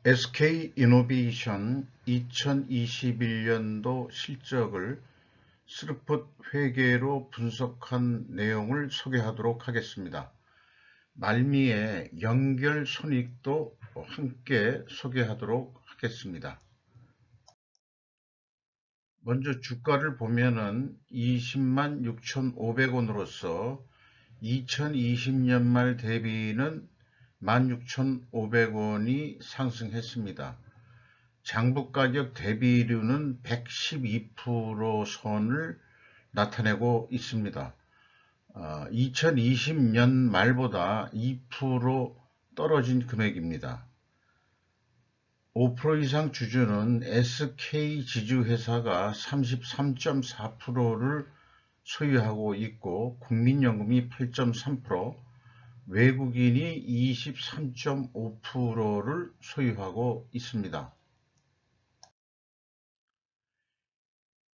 SK이노베이션 2021년도 실적을 스루풋 회계로 분석한 내용을 소개하도록 하겠습니다. 말미에 연결 손익도 함께 소개하도록 하겠습니다. 먼저 주가를 보면은 20만 6,500원으로서 2020년 말 대비는 16,500원이 상승했습니다. 장부가격 대비율은 112% 선을 나타내고 있습니다. 2020년 말보다 2% 떨어진 금액입니다. 5% 이상 주주는 SK지주회사가 33.4%를 소유하고 있고 국민연금이 8.3%, 외국인이 23.5%를 소유하고 있습니다.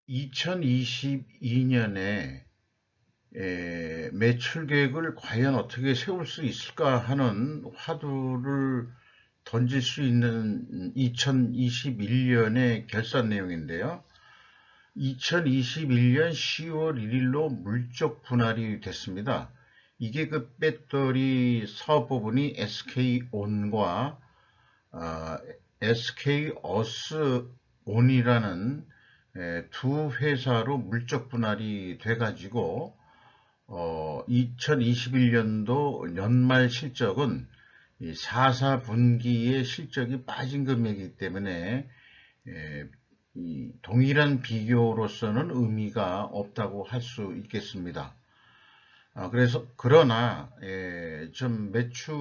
2022년에 매출 계획을 과연 어떻게 세울 수 있을까 하는 화두를 던질 수 있는 2021년의 결산 내용인데요. 2021년 10월 1일로 물적 분할이 됐습니다. 이게 그 배터리 사업 부분이 SK온과 SK어스온이라는 두 회사로 물적 분할이 돼가지고 2021년도 연말 실적은 4분기의 실적이 빠진 금액이기 때문에 이 동일한 비교로서는 의미가 없다고 할 수 있겠습니다. 그러나 좀 매출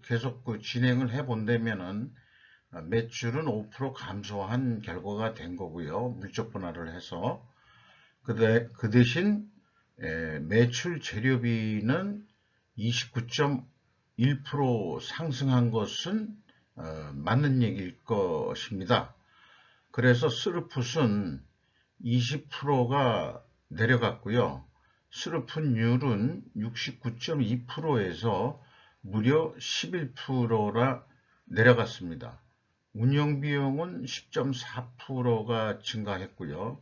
계속 진행을 해 본다면은 매출은 5% 감소한 결과가 된 거고요. 물적 분할을 해서. 그 대신 매출 재료비는 29.1% 상승한 것은 맞는 얘기일 것입니다. 그래서 스루풋은 20%가 내려갔고요. 스루풋율은 69.2%에서 무려 11%라 내려갔습니다. 운영비용은 10.4%가 증가했고요.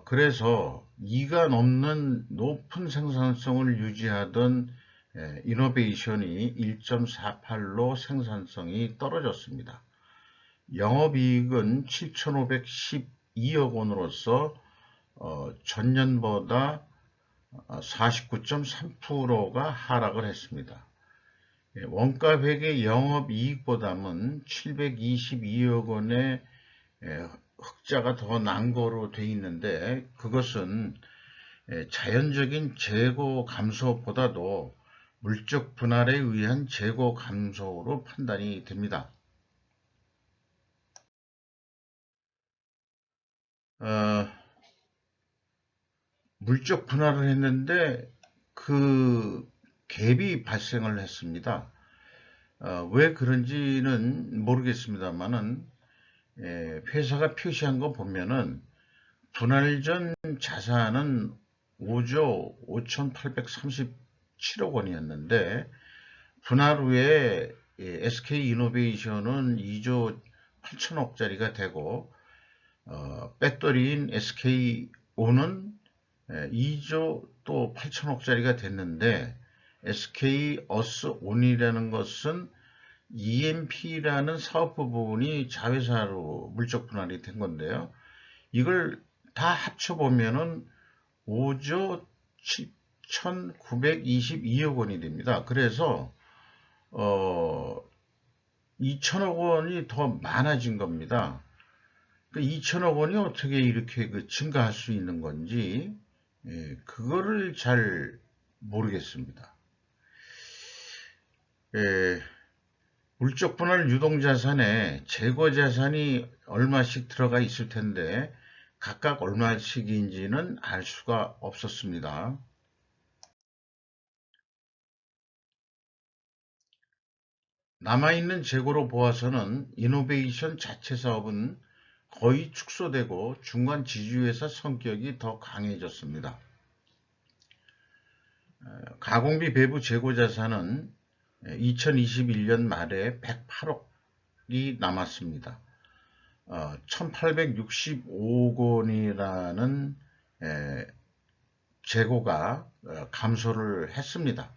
그래서 2가 넘는 높은 생산성을 유지하던 이노베이션이 1.48로 생산성이 떨어졌습니다. 영업이익은 7,512억 원으로서 전년보다 49.3%가 하락을 했습니다. 원가 회계 영업이익보다는 722억 원의 흑자가 더 난 거로 돼 있는데 그것은 자연적인 재고 감소보다도 물적 분할에 의한 재고 감소로 판단이 됩니다. 물적 분할을 했는데 그 갭이 발생을 했습니다. 왜 그런지는 모르겠습니다만은 회사가 표시한 거 보면은 분할 전 자산은 5조 5,837억 원이었는데 분할 후에 SK이노베이션은 2조 8천억짜리가 되고 배터리인 SK온은 2조 또 8천억짜리가 됐는데 SK어스온이라는 것은 EMP라는 사업부 부분이 자회사로 물적 분할이 된 건데요. 이걸 다 합쳐보면은 5조 7,922억 원이 됩니다. 그래서 2천억 원이 더 많아진 겁니다. 그 2천억 원이 어떻게 이렇게 증가할 수 있는 건지 그거를 잘 모르겠습니다. 물적 분할 유동자산에 재고자산이 얼마씩 들어가 있을 텐데 각각 얼마씩인지는 알 수가 없었습니다. 남아있는 재고로 보아서는 이노베이션 자체 사업은 거의 축소되고 중간 지주회사 성격이 더 강해졌습니다. 가공비 배부 재고자산은 2021년 말에 108억 남았습니다. 1865억 원이라는 재고가 감소를 했습니다.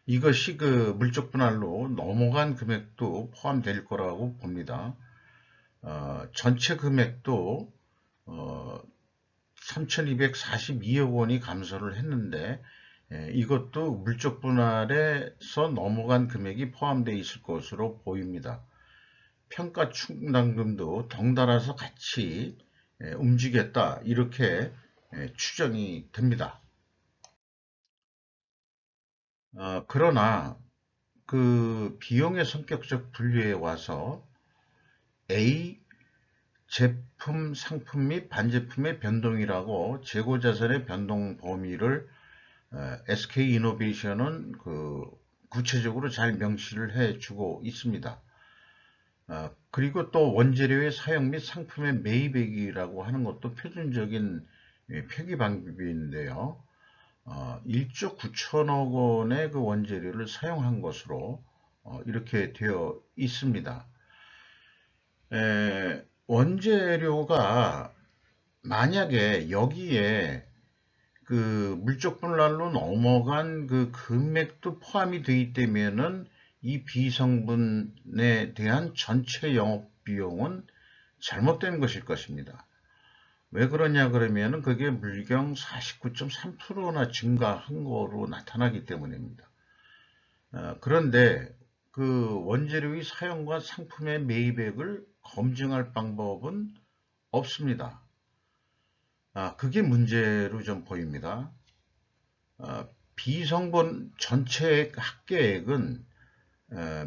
이것이 그 물적 분할로 넘어간 금액도 포함될 거라고 봅니다. 전체 금액도 3,242억 원이 감소를 했는데 이것도 물적 분할에서 넘어간 금액이 포함되어 있을 것으로 보입니다. 평가 충당금도 덩달아서 같이 움직였다 이렇게 추정이 됩니다. 그러나 그 비용의 성격적 분류에 와서 A 제품, 상품 및 반제품의 변동이라고 재고자산의 변동 범위를 SK이노베이션은 구체적으로 잘 명시를 해주고 있습니다. 그리고 또 원재료의 사용 및 상품의 매입액이라고 하는 것도 표준적인 표기 방법인데요. 1조 9천억 원의 그 원재료를 사용한 것으로 이렇게 되어 있습니다. 원재료가 만약에 여기에 그 물적 분할로 넘어간 그 금액도 포함이 되어 있다면은 이 비성분에 대한 전체 영업 비용은 잘못된 것일 것입니다. 왜 그러냐 그러면은 그게 물경 49.3%나 증가한 거로 나타나기 때문입니다. 그런데 그 원재료의 사용과 상품의 매입액을 검증할 방법은 없습니다. 그게 문제로 좀 보입니다. 비성분 전체 합계액은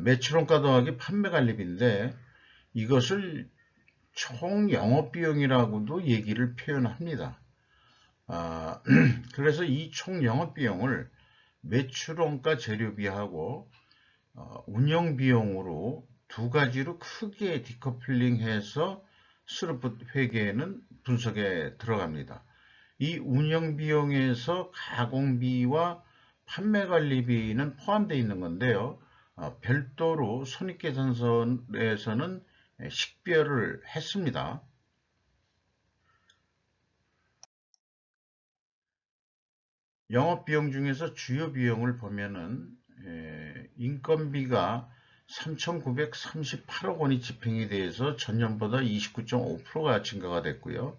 매출원가 더하기 판매관리비인데 이것을 총 영업비용이라고도 얘기를 표현합니다. 그래서 이 총 영업비용을 매출원가 재료비하고 운영비용으로 두 가지로 크게 디커플링해서 스루풋 회계에는 분석에 들어갑니다. 이 운영비용에서 가공비와 판매관리비는 포함되어 있는 건데요. 별도로 손익계산서에서는 식별을 했습니다. 영업비용 중에서 주요 비용을 보면은 인건비가 3,938억 원이 집행이 돼서 전년보다 29.5%가 증가가 됐고요.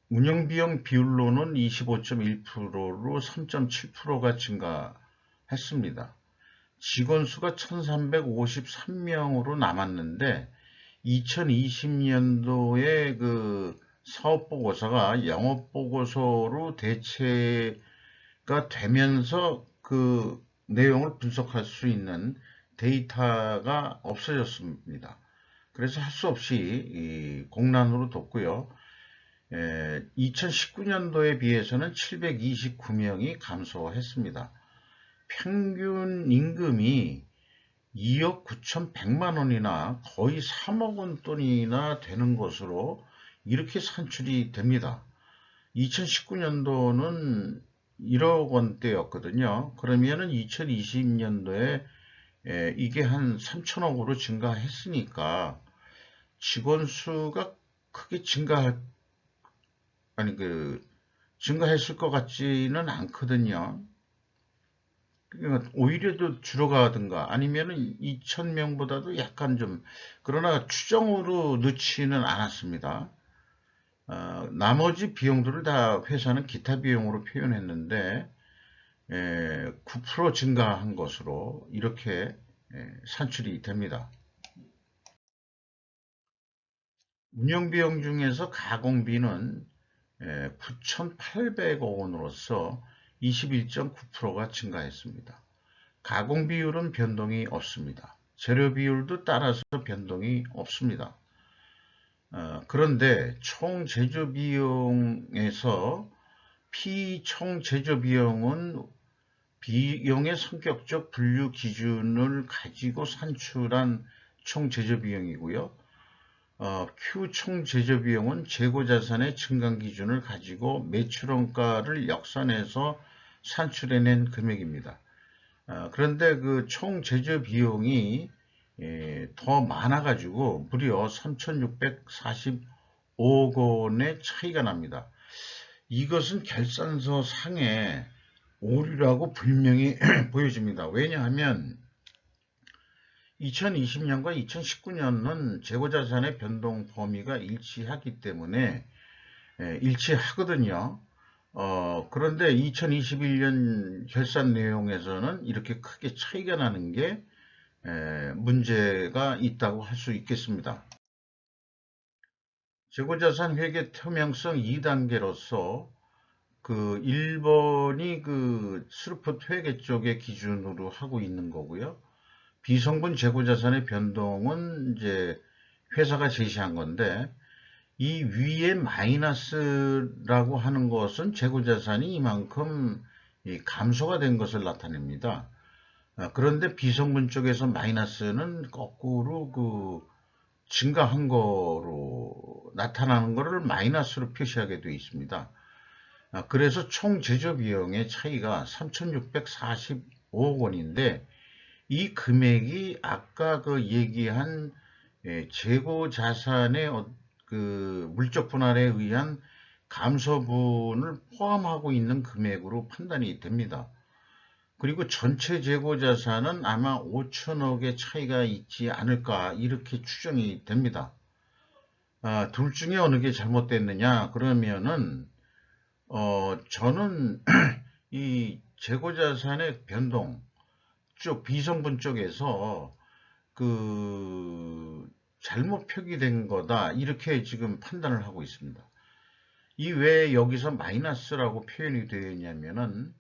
운영비용 비율로는 25.1%로 3.7%가 증가했습니다. 직원 수가 1,353명으로 남았는데 2020년도에 그 사업보고서가 영업보고서로 대체가 되면서 그 내용을 분석할 수 있는 데이터가 없어졌습니다. 그래서 할 수 없이 공란으로 뒀고요. 2019년도에 비해서는 729명이 감소했습니다. 평균 임금이 2억 9,100만 원이나 거의 3억 원 돈이나 되는 것으로 이렇게 산출이 됩니다. 2019년도는 1억 원대였거든요. 그러면은 2020년도에 이게 한 3천억으로 증가했으니까 직원 수가 크게 증가했을 것 같지는 않거든요. 그러니까 오히려 더 줄어가든가 아니면은 2,000명보다도 약간 좀 그러나 추정으로 넣지는 않았습니다. 나머지 비용들을 다 회사는 기타 비용으로 표현했는데 9% 증가한 것으로 이렇게 산출이 됩니다. 운영비용 중에서 가공비는 9,800억 원으로서 21.9%가 증가했습니다. 가공 비율은 변동이 없습니다. 재료 비율도 따라서 변동이 없습니다. 그런데 총 제조 비용에서 피총 제조 비용은 비용의 성격적 분류 기준을 가지고 산출한 총 제조 비용이고요. Q 총 제조 비용은 재고 자산의 증감 기준을 가지고 매출원가를 역산해서 산출해낸 금액입니다. 그런데 그 총 제조 비용이 더 많아가지고 무려 3,645억 원의 차이가 납니다. 이것은 결산서 상의 오류라고 분명히 보여집니다. 왜냐하면 2020년과 2019년은 재고자산의 변동 범위가 일치하기 때문에 일치하거든요. 그런데 2021년 결산 내용에서는 이렇게 크게 차이가 나는 게 문제가 있다고 할 수 있겠습니다. 재고자산 회계 투명성 2단계로서 그 1번이 그 스루풋 회계 쪽의 기준으로 하고 있는 거고요. 비성분 재고자산의 변동은 이제 회사가 제시한 건데, 이 위에 마이너스라고 하는 것은 재고자산이 이만큼 감소가 된 것을 나타냅니다. 그런데 비성분 쪽에서 마이너스는 거꾸로 그 증가한 거로 나타나는 것을 마이너스로 표시하게 되어 있습니다. 그래서 총 제조 비용의 차이가 3,645억 원인데, 이 금액이 아까 그 얘기한 재고 자산의 그 물적 분할에 의한 감소분을 포함하고 있는 금액으로 판단이 됩니다. 그리고 전체 재고 자산은 아마 5천억의 차이가 있지 않을까 이렇게 추정이 됩니다. 둘 중에 어느 게 잘못됐느냐 그러면은 저는 이 재고 자산의 변동 쪽 비성분 쪽에서 그 잘못 표기된 거다 이렇게 지금 판단을 하고 있습니다. 이 왜 여기서 마이너스라고 표현이 되어 있냐면은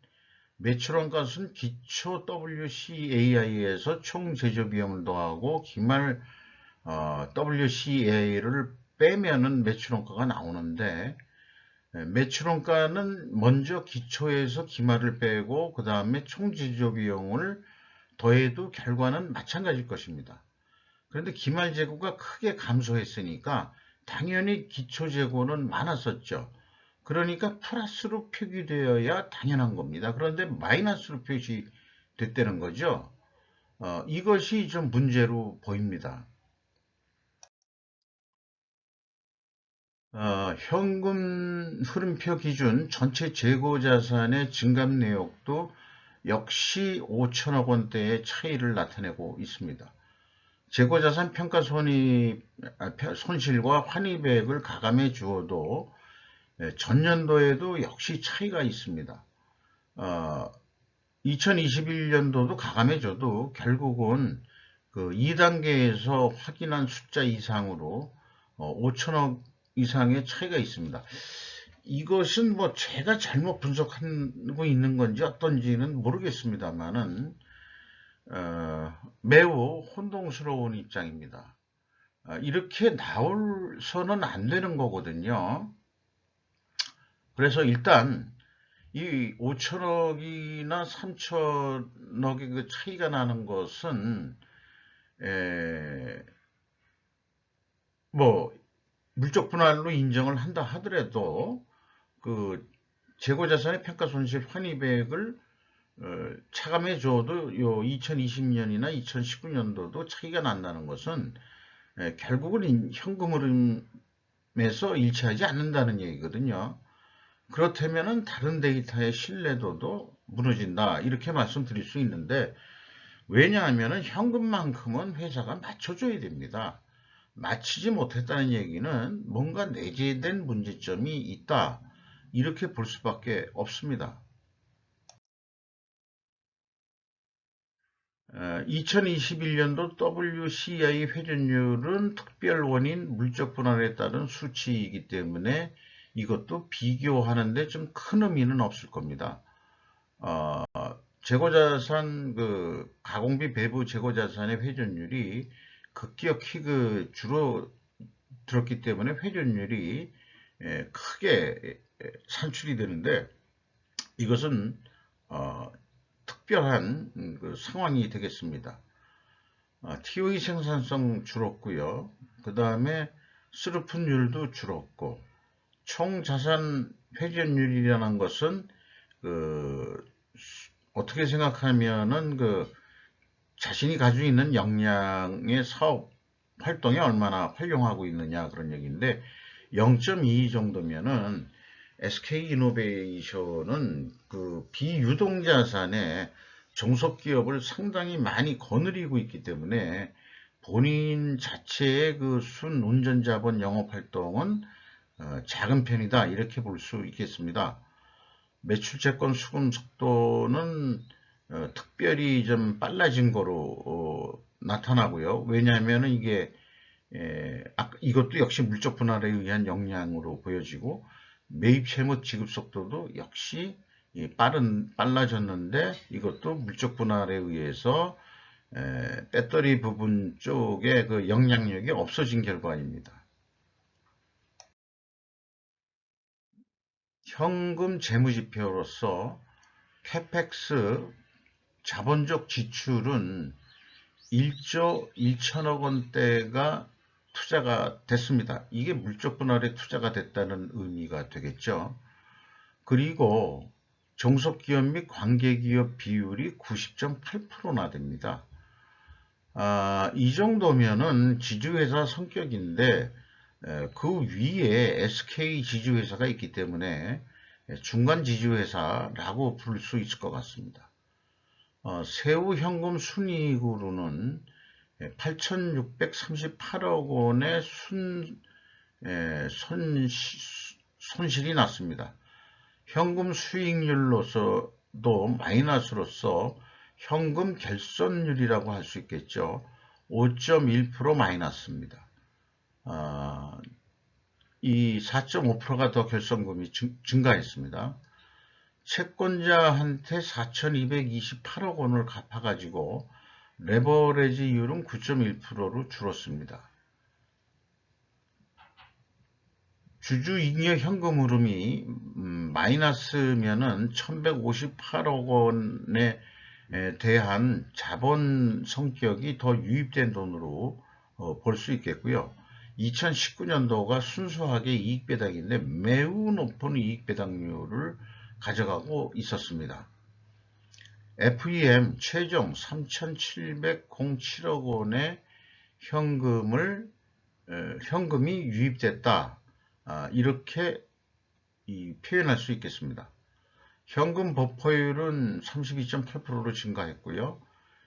매출원가는 기초 WCAI에서 총 제조 비용을 더하고 기말 WCA를 빼면은 매출원가가 나오는데, 매출원가는 먼저 기초에서 기말을 빼고 그 다음에 총 제조 비용을 더해도 결과는 마찬가지일 것입니다. 그런데 기말 재고가 크게 감소했으니까 당연히 기초 재고는 많았었죠. 그러니까 플러스로 표기되어야 당연한 겁니다. 그런데 마이너스로 표시됐다는 거죠. 이것이 좀 문제로 보입니다. 현금 흐름표 기준 전체 재고 자산의 증감 내역도 역시 5천억 원대의 차이를 나타내고 있습니다. 재고자산 평가 손실과 환입액을 가감해 주어도 전년도에도 역시 차이가 있습니다. 2021년도도 가감해 줘도 결국은 그 2단계에서 확인한 숫자 이상으로 5천억 이상의 차이가 있습니다. 이것은 뭐 제가 잘못 분석하고 있는 건지 어떤지는 모르겠습니다만은 매우 혼동스러운 입장입니다. 이렇게 나올서는 안 되는 거거든요. 그래서 일단 이 5천억이나 3천억의 그 차이가 나는 것은 뭐 물적 분할로 인정을 한다 하더라도 그 재고자산의 평가손실 환입액을 차감해 줘도 요 2020년이나 2019년도도 차이가 난다는 것은 결국은 현금 흐름에서 일치하지 않는다는 얘기거든요. 그렇다면 다른 데이터의 신뢰도도 무너진다 이렇게 말씀드릴 수 있는데, 왜냐하면 현금만큼은 회사가 맞춰줘야 됩니다. 맞추지 못했다는 얘기는 뭔가 내재된 문제점이 있다 이렇게 볼 수밖에 없습니다. 2021년도 WCI 회전율은 특별 원인 물적 분할에 따른 수치이기 때문에 이것도 비교하는데 좀 큰 의미는 없을 겁니다. 재고자산 그 가공비 배부 재고자산의 회전율이 급격히 그 줄어들었기 때문에 회전율이 크게 산출이 되는데, 이것은 특별한 그 상황이 되겠습니다. TOE 생산성 줄었고요. 그 다음에 스루픈율도 줄었고, 총 자산 회전율이라는 것은 그 어떻게 생각하면은 그 자신이 가지고 있는 역량의 사업 활동에 얼마나 활용하고 있느냐 그런 얘기인데 0.22 정도면은 SK이노베이션은 그 비유동자산의 종속기업을 상당히 많이 거느리고 있기 때문에 본인 자체의 그 순운전자본 영업활동은 작은 편이다 이렇게 볼 수 있겠습니다. 매출 채권 수금 속도는 특별히 좀 빨라진 거로 나타나고요. 왜냐하면 이게 이것도 역시 물적 분할에 의한 영향으로 보여지고 매입 채무 지급 속도도 역시 빨라졌는데 이것도 물적 분할에 의해서 배터리 부분 쪽에 그 영향력이 없어진 결과입니다. 현금 재무지표로서 캐펙스 자본적 지출은 1조 1천억 원대가 투자가 됐습니다. 이게 물적 분할에 투자가 됐다는 의미가 되겠죠. 그리고 종속기업 및 관계기업 비율이 90.8%나 됩니다. 이 정도면은 지주회사 성격인데 그 위에 SK 지주회사가 있기 때문에 중간 지주회사라고 부를 수 있을 것 같습니다. 세후 현금 순이익으로는 8,638억 원의 손실이 났습니다. 현금 수익률로서도 마이너스로서 현금 결손율이라고 할 수 있겠죠. 5.1% 마이너스입니다. 이 4.5%가 더 결손금이 증가했습니다. 채권자한테 4,228억 원을 갚아가지고 레버리지 이율은 9.1%로 줄었습니다. 주주 잉여 현금 흐름이 마이너스면은 1,158억 원에 대한 자본 성격이 더 유입된 돈으로 볼 수 있겠고요. 2019년도가 순수하게 이익배당인데 매우 높은 이익배당률을 가져가고 있었습니다. FEM 최종 3,707억 원의 현금이 유입됐다. 이렇게 표현할 수 있겠습니다. 현금 버퍼율은 32.8%로 증가했고요.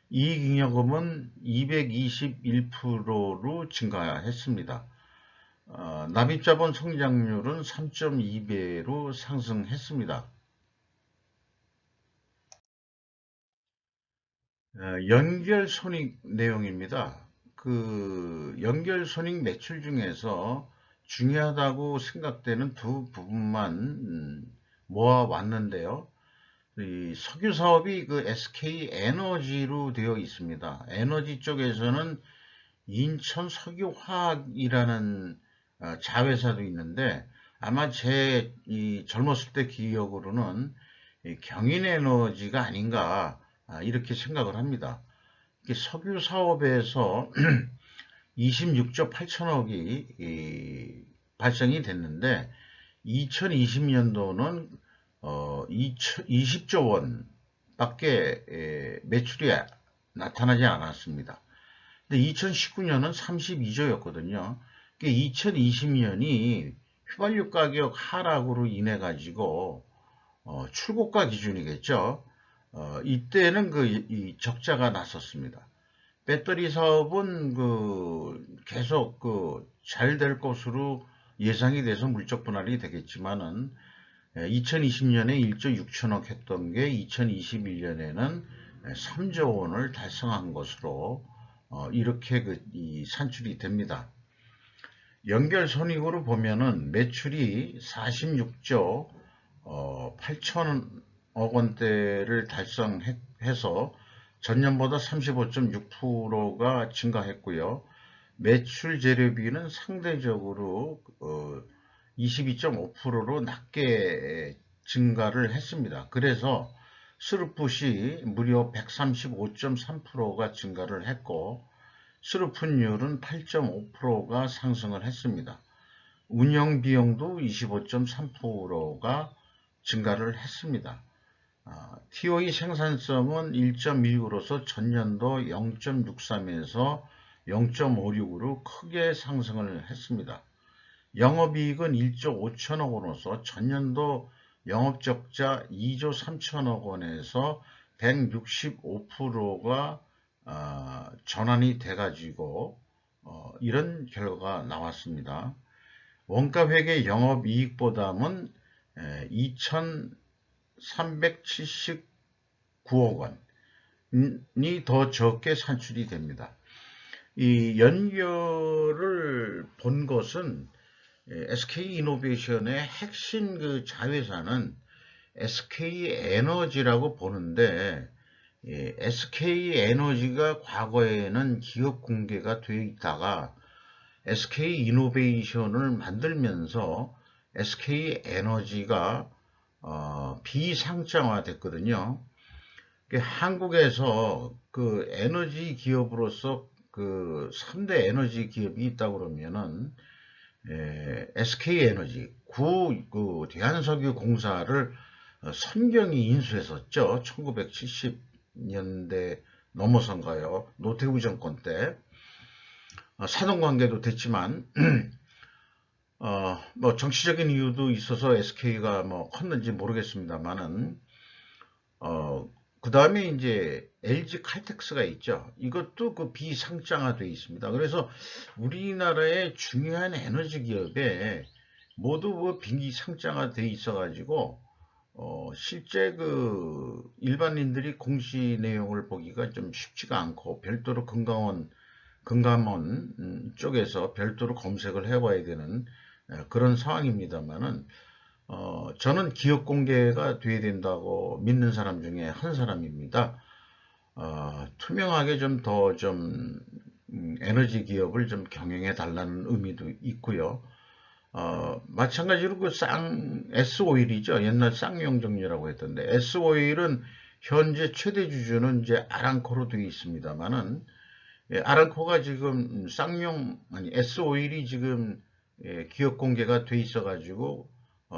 이익잉여금은 221%로 증가했습니다. 납입자본 성장률은 3.2배로 상승했습니다. 연결손익 내용입니다. 그 연결손익 매출 중에서 중요하다고 생각되는 두 부분만 모아왔는데요. 이 석유 사업이 그 SK 에너지로 되어 있습니다. 에너지 쪽에서는 인천 석유화학이라는 자회사도 있는데 아마 제 젊었을 때 기억으로는 경인에너지가 아닌가 이렇게 생각을 합니다. 석유 사업에서 26조 8천억이 발생이 됐는데 2020년도는 20조 원밖에 매출이 나타나지 않았습니다. 근데 2019년은 32조였거든요. 2020년이 휘발유 가격 하락으로 인해 가지고 출고가 기준이겠죠. 이때는 이 적자가 났었습니다. 배터리 사업은 계속 잘 될 것으로 예상이 돼서 물적 분할이 되겠지만은 2020년에 1조 6천억 했던 게 2021년에는 3조 원을 달성한 것으로 이렇게 산출이 됩니다. 연결 손익으로 보면은 매출이 46조 8천억 원대를 달성해서 전년보다 35.6%가 증가했고요. 매출 재료비는 상대적으로 22.5%로 낮게 증가를 했습니다. 그래서 스루풋이 무려 135.3%가 증가를 했고 스루풋율은 8.5%가 상승을 했습니다. 운영 비용도 25.3%가 증가를 했습니다. TOE 생산성은 1.19로서 전년도 0.63에서 0.56으로 크게 상승을 했습니다. 영업이익은 1조 5천억 원으로서 전년도 영업적자 2조 3천억 원에서 165%가 전환이 돼가지고 이런 결과가 나왔습니다. 원가회계 영업이익보다는 2,379억 원이 더 적게 산출이 됩니다. 이 연결을 본 것은 SK이노베이션의 핵심 그 자회사는 SK에너지라고 보는데, SK에너지가 과거에는 기업 공개가 되어 있다가 SK이노베이션을 만들면서 SK에너지가 비상장화 됐거든요. 한국에서 그 에너지 기업으로서 그 3대 에너지 기업이 있다고 그러면은 SK에너지, 그 대한석유공사를 선경이 인수했었죠. 1970년대 넘어선가요. 노태우 정권 때. 사돈관계도 됐지만 뭐 정치적인 이유도 있어서 SK가 뭐 컸는지 모르겠습니다만은 그 다음에 이제 LG 칼텍스가 있죠. 이것도 그 비상장화되어 있습니다. 그래서 우리나라의 중요한 에너지 기업에 모두 그 비상장화되어 있어가지고 실제 그 일반인들이 공시 내용을 보기가 좀 쉽지가 않고 별도로 금감원 쪽에서 별도로 검색을 해봐야 되는 그런 상황입니다만은 저는 기업 공개가 돼야 된다고 믿는 사람 중에 한 사람입니다. 투명하게 좀 더 에너지 기업을 좀 경영해 달라는 의미도 있고요. 마찬가지로 그 S오일이죠. 옛날 쌍용정유라고 했던데, S오일은 현재 최대 주주는 이제 아람코로 되어 있습니다만은, 아람코가 지금 S오일이 지금 기업 공개가 돼 있어가지고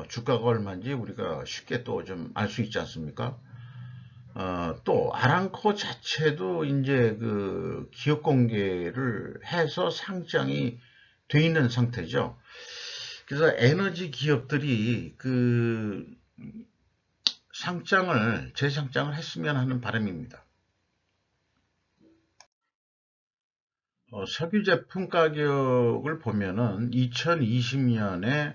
주가가 얼마인지 우리가 쉽게 또 좀 알 수 있지 않습니까? 또 아람코 자체도 이제 그 기업 공개를 해서 상장이 돼 있는 상태죠. 그래서 에너지 기업들이 그 재상장을 했으면 하는 바람입니다. 석유 제품 가격을 보면은 2020년에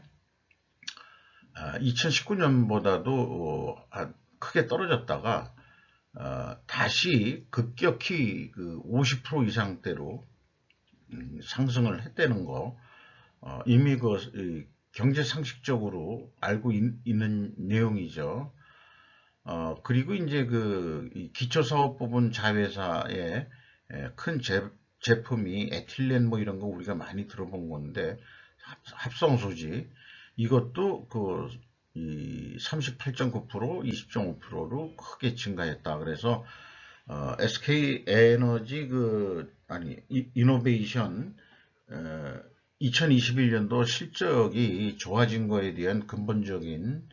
2019년보다도 크게 떨어졌다가 다시 급격히 그 50% 이상대로 상승을 했다는 거, 이미 그 경제 상식적으로 알고 있는 내용이죠. 그리고 이제 그 기초사업부분 자회사의 큰 제품이 에틸렌 뭐 이런 거 우리가 많이 들어본 건데, 합성소지, 이것도 그 38.9%, 20.5%로 크게 증가했다. 그래서 SK에너지 이노베이션 2021년도 실적이 좋아진 거에 대한 근본적인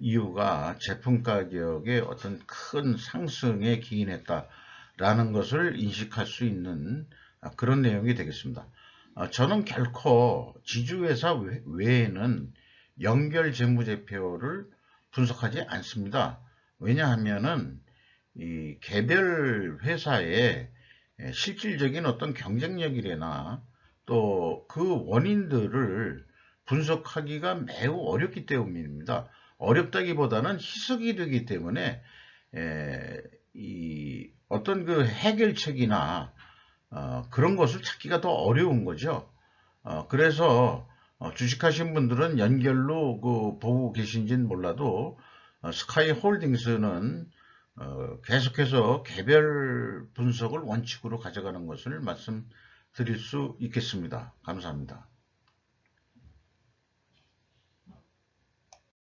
이유가 제품 가격의 어떤 큰 상승에 기인했다라는 것을 인식할 수 있는 그런 내용이 되겠습니다. 저는 결코 지주회사 외에는 연결 재무제표를 분석하지 않습니다. 왜냐하면은 이 개별 회사의 실질적인 어떤 경쟁력이나 또 그 원인들을 분석하기가 매우 어렵기 때문입니다. 어렵다기보다는 희석이 되기 때문에 이 어떤 그 해결책이나 그런 것을 찾기가 더 어려운 거죠. 그래서 주식하신 분들은 연결로 그 보고 계신지는 몰라도 스카이 홀딩스는 계속해서 개별 분석을 원칙으로 가져가는 것을 말씀드릴 수 있겠습니다. 감사합니다.